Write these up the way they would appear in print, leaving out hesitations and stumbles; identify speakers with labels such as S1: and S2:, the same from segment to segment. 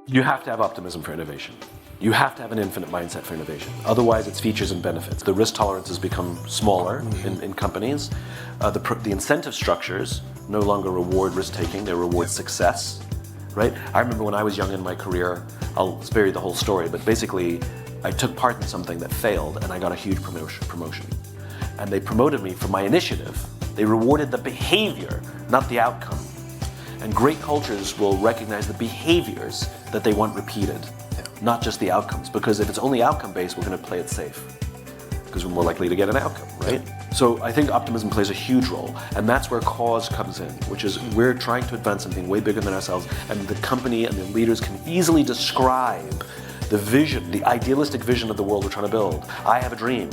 S1: You have to have optimism for innovation. You have to have an infinite mindset for innovation. Otherwise, it's features and benefits. The risk tolerances become smaller in companies. The incentive structures no longer reward risk-taking, they reward success, right? I remember when I was young in my career, I'll spare you the whole story, but basically, I took part in something that failed and I got a huge promotion. And they promoted me for my initiative. They rewarded the behavior, not the outcome. And great cultures will recognize the behaviors that they want repeated, not just the outcomes. Because if it's only outcome-based, we're going to play it safe. Because we're more likely to get an outcome, right? So I think optimism plays a huge role. And that's where cause comes in, which is we're trying to advance something way bigger than ourselves. And the company and the leaders can easily describe the vision, the idealistic vision of the world we're trying to build. I have a dream.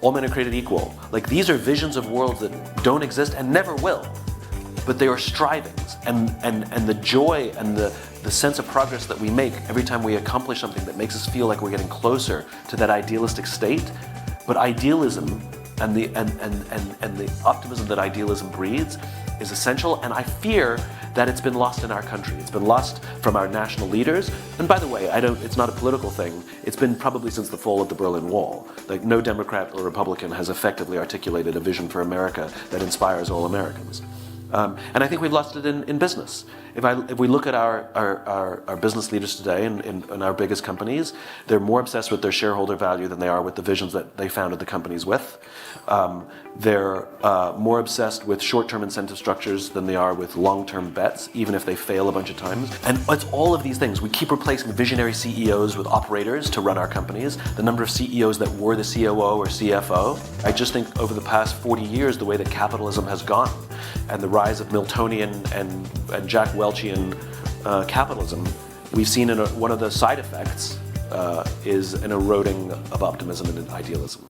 S1: All men are created equal. Like, these are visions of worlds that don't exist and never will. But they are strivings, and the joy and the sense of progress that we make every time we accomplish something that makes us feel like we're getting closer to that idealistic state. But idealism and the optimism that idealism breeds is essential, and I fear that it's been lost in our country. It's been lost from our national leaders. And by the way, it's not a political thing. It's been probably since the fall of the Berlin Wall. Like, no Democrat or Republican has effectively articulated a vision for America that inspires all Americans. And I think we've lost it in business. If we look at our business leaders today in our biggest companies, they're more obsessed with their shareholder value than they are with the visions that they founded the companies with. They're more obsessed with short-term incentive structures than they are with long-term bets, even if they fail a bunch of times. And it's all of these things. We keep replacing visionary CEOs with operators to run our companies. The number of CEOs that were the COO or CFO. I just think over the past 40 years, the way that capitalism has gone and the rise of Miltonian and Jack Welchian capitalism, we've seen one of the side effects is an eroding of optimism and idealism.